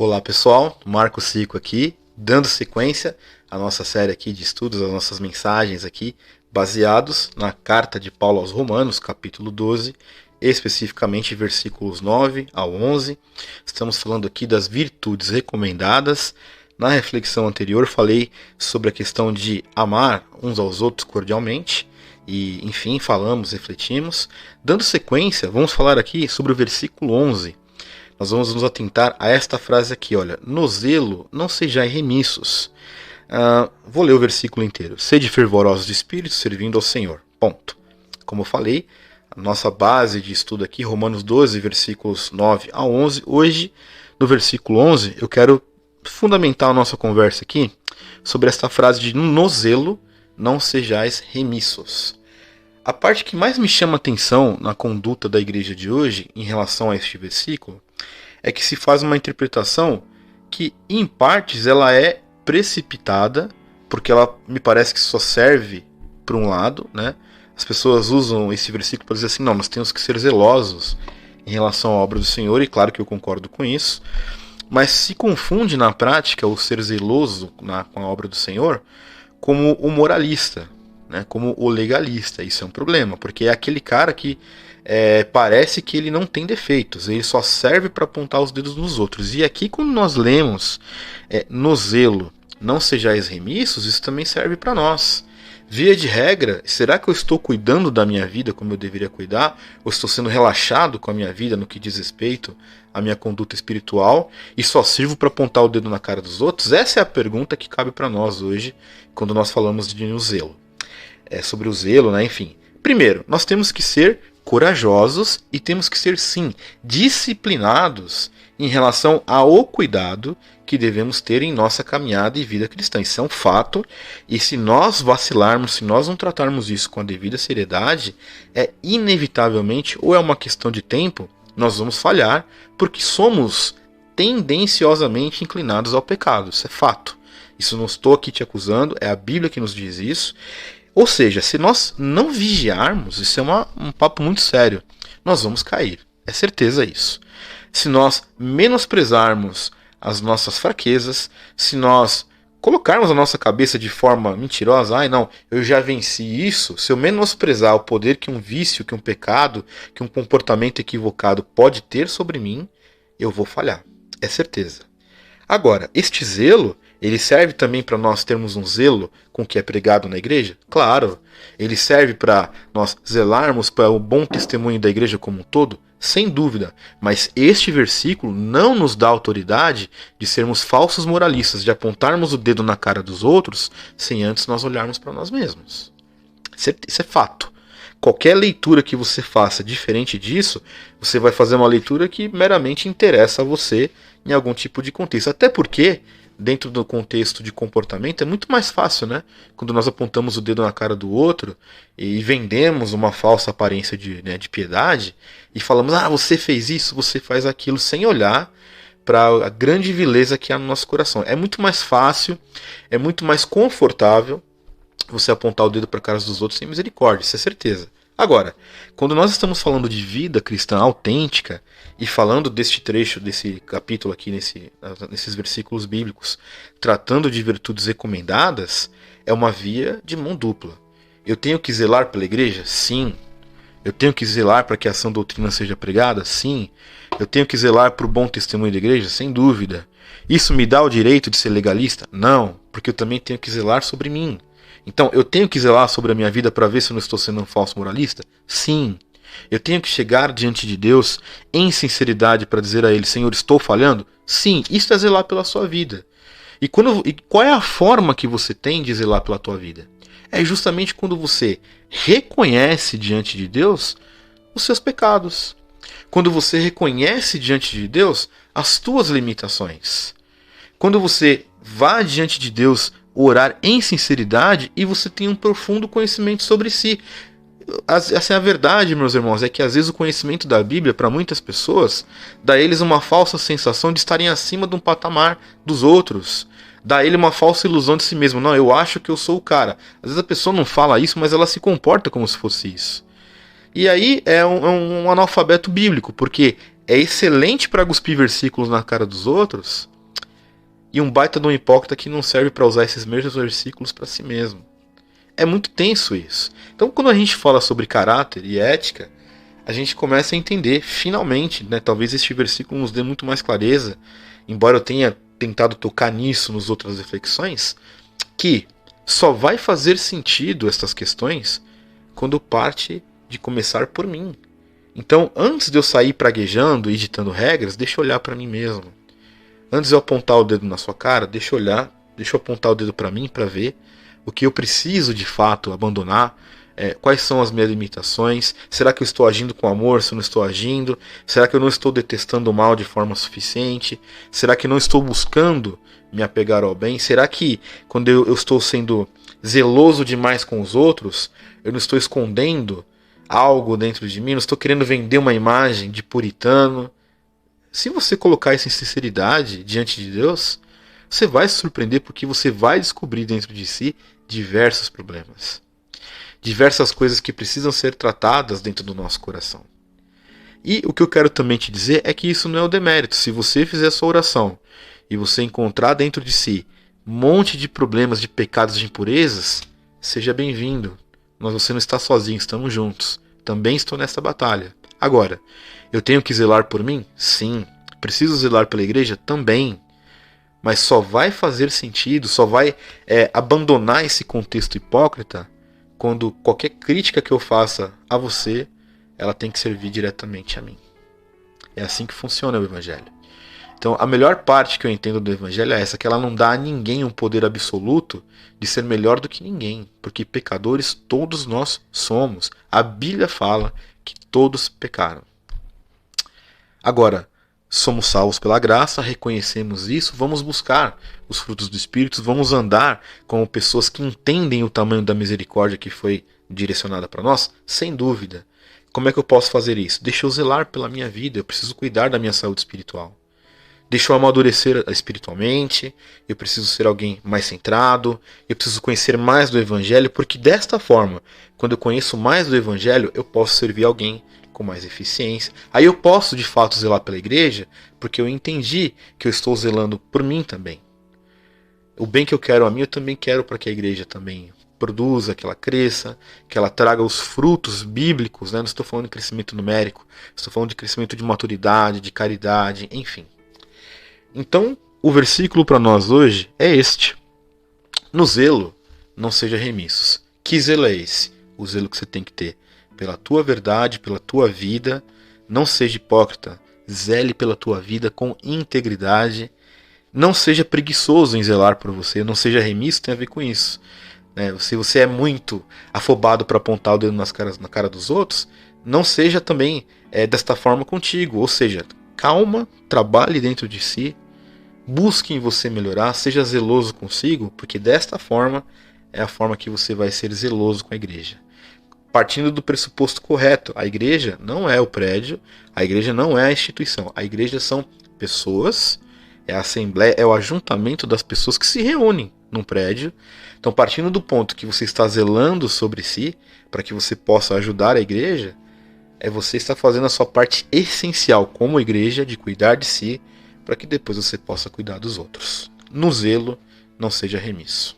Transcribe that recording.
Olá pessoal, Marco Cico aqui, dando sequência à nossa série aqui de estudos, às nossas mensagens aqui, baseados na carta de Paulo aos Romanos, capítulo 12, especificamente versículos 9 ao 11. Estamos falando aqui das virtudes recomendadas. Na reflexão anterior falei sobre a questão de amar uns aos outros cordialmente, e enfim, falamos, refletimos. Dando sequência, vamos falar aqui sobre o versículo 11. Nós vamos nos atentar a esta frase aqui, olha. No zelo não sejais remissos. Vou ler o versículo inteiro. Sede fervorosos de espírito, servindo ao Senhor. Ponto. Como eu falei, a nossa base de estudo aqui, Romanos 12, versículos 9 a 11. Hoje, no versículo 11, eu quero fundamentar a nossa conversa aqui sobre esta frase de no zelo não sejais remissos. A parte que mais me chama atenção na conduta da igreja de hoje em relação a este versículo é que se faz uma interpretação que, em partes, ela é precipitada, porque ela me parece que só serve para um lado, né? As pessoas usam esse versículo para dizer assim, não, nós temos que ser zelosos em relação à obra do Senhor, e claro que eu concordo com isso, mas se confunde na prática o ser zeloso com a obra do Senhor como o moralista, né? Como o legalista. Isso é um problema, porque é aquele cara que parece que ele não tem defeitos, ele só serve para apontar os dedos nos outros. E aqui, quando nós lemos no zelo não sejais remissos, isso também serve para nós. Via de regra, será que eu estou cuidando da minha vida como eu deveria cuidar? Ou estou sendo relaxado com a minha vida no que diz respeito à minha conduta espiritual e só sirvo para apontar o dedo na cara dos outros? Essa é a pergunta que cabe para nós hoje, quando nós falamos de no zelo. Sobre o zelo, né? Enfim. Primeiro, nós temos que ser corajosos e temos que ser, sim, disciplinados em relação ao cuidado que devemos ter em nossa caminhada e vida cristã. Isso é um fato, e se nós vacilarmos, se nós não tratarmos isso com a devida seriedade, inevitavelmente, ou é uma questão de tempo, nós vamos falhar, porque somos tendenciosamente inclinados ao pecado. Isso é fato. Isso não estou aqui te acusando, é a Bíblia que nos diz isso. Ou seja, se nós não vigiarmos, isso é um papo muito sério, nós vamos cair. É certeza isso. Se nós menosprezarmos as nossas fraquezas, se nós colocarmos a nossa cabeça de forma mentirosa, não, eu já venci isso, se eu menosprezar o poder que um vício, que um pecado, que um comportamento equivocado pode ter sobre mim, eu vou falhar. É certeza. Agora, este zelo, ele serve também para nós termos um zelo com o que é pregado na igreja? Claro. Ele serve para nós zelarmos para o bom testemunho da igreja como um todo? Sem dúvida. Mas este versículo não nos dá autoridade de sermos falsos moralistas, de apontarmos o dedo na cara dos outros sem antes nós olharmos para nós mesmos. Isso é fato. Qualquer leitura que você faça diferente disso, você vai fazer uma leitura que meramente interessa a você em algum tipo de contexto. Até porque, dentro do contexto de comportamento, é muito mais fácil, né? Quando nós apontamos o dedo na cara do outro e vendemos uma falsa aparência de piedade e falamos, você fez isso, você faz aquilo, sem olhar para a grande vileza que há no nosso coração. É muito mais fácil, é muito mais confortável você apontar o dedo para a cara dos outros sem misericórdia, isso é certeza. Agora, quando nós estamos falando de vida cristã autêntica e falando deste trecho, desse capítulo aqui, nesses versículos bíblicos, tratando de virtudes recomendadas, é uma via de mão dupla. Eu tenho que zelar pela igreja? Sim. Eu tenho que zelar para que a sã doutrina seja pregada? Sim. Eu tenho que zelar para o bom testemunho da igreja? Sem dúvida. Isso me dá o direito de ser legalista? Não, porque eu também tenho que zelar sobre mim. Então, eu tenho que zelar sobre a minha vida para ver se eu não estou sendo um falso moralista? Sim. Eu tenho que chegar diante de Deus em sinceridade para dizer a Ele, Senhor, estou falhando? Sim, isso é zelar pela sua vida. E qual é a forma que você tem de zelar pela tua vida? É justamente quando você reconhece diante de Deus os seus pecados. Quando você reconhece diante de Deus as tuas limitações. Quando você vai diante de Deus orar em sinceridade e você tem um profundo conhecimento sobre si. Essa é a verdade, meus irmãos, é que às vezes o conhecimento da Bíblia, para muitas pessoas, dá a eles uma falsa sensação de estarem acima de um patamar dos outros. Dá a ele uma falsa ilusão de si mesmo. Não, eu acho que eu sou o cara. Às vezes a pessoa não fala isso, mas ela se comporta como se fosse isso. E aí é um analfabeto bíblico, porque é excelente para cuspir versículos na cara dos outros, e um baita de um hipócrita que não serve para usar esses mesmos versículos para si mesmo. É muito tenso isso. Então, quando a gente fala sobre caráter e ética, a gente começa a entender, finalmente, né, talvez este versículo nos dê muito mais clareza, embora eu tenha tentado tocar nisso nas outras reflexões, que só vai fazer sentido essas questões quando parte de começar por mim. Então, antes de eu sair praguejando e ditando regras, deixa eu olhar para mim mesmo. Antes de eu apontar o dedo na sua cara, deixa eu olhar, deixa eu apontar o dedo para mim para ver o que eu preciso de fato abandonar, quais são as minhas limitações, será que eu estou agindo com amor, se eu não estou agindo, será que eu não estou detestando o mal de forma suficiente, será que eu não estou buscando me apegar ao bem, será que quando eu estou sendo zeloso demais com os outros, eu não estou escondendo algo dentro de mim, não estou querendo vender uma imagem de puritano. Se você colocar isso em sinceridade diante de Deus, você vai se surpreender porque você vai descobrir dentro de si diversos problemas. Diversas coisas que precisam ser tratadas dentro do nosso coração. E o que eu quero também te dizer é que isso não é o demérito. Se você fizer a sua oração e você encontrar dentro de si um monte de problemas, de pecados, de impurezas, seja bem-vindo. Mas você não está sozinho, estamos juntos. Também estou nessa batalha. Agora, eu tenho que zelar por mim? Sim. Preciso zelar pela igreja? Também. Mas só vai fazer sentido, só vai abandonar esse contexto hipócrita quando qualquer crítica que eu faça a você, ela tem que servir diretamente a mim. É assim que funciona o Evangelho. Então, a melhor parte que eu entendo do Evangelho é essa, que ela não dá a ninguém um poder absoluto de ser melhor do que ninguém, porque pecadores todos nós somos. A Bíblia fala que todos pecaram. Agora, somos salvos pela graça, reconhecemos isso, vamos buscar os frutos do Espírito, vamos andar como pessoas que entendem o tamanho da misericórdia que foi direcionada para nós, sem dúvida. Como é que eu posso fazer isso? Deixa eu zelar pela minha vida, eu preciso cuidar da minha saúde espiritual. Deixa eu amadurecer espiritualmente, eu preciso ser alguém mais centrado, eu preciso conhecer mais do Evangelho, porque desta forma, quando eu conheço mais do Evangelho, eu posso servir alguém com mais eficiência. Aí eu posso de fato zelar pela igreja, porque eu entendi que eu estou zelando por mim também. O bem que eu quero a mim, eu também quero para que a igreja também produza, que ela cresça, que ela traga os frutos bíblicos, né? Não estou falando de crescimento numérico, estou falando de crescimento de maturidade, de caridade, enfim. Então, o versículo para nós hoje é este. No zelo, não seja remissos. Que zelo é esse? O zelo que você tem que ter pela tua verdade, pela tua vida. Não seja hipócrita. Zele pela tua vida com integridade. Não seja preguiçoso em zelar por você. Não seja remisso, tem a ver com isso. Se você é muito afobado para apontar o dedo na cara dos outros, não seja também desta forma contigo. Ou seja, calma, trabalhe dentro de si, busque em você melhorar, seja zeloso consigo, porque desta forma é a forma que você vai ser zeloso com a igreja. Partindo do pressuposto correto, a igreja não é o prédio, a igreja não é a instituição, a igreja são pessoas, é a assembleia, é o ajuntamento das pessoas que se reúnem num prédio. Então, partindo do ponto que você está zelando sobre si, para que você possa ajudar a igreja, você está fazendo a sua parte essencial como igreja de cuidar de si, para que depois você possa cuidar dos outros. No zelo, não seja remisso.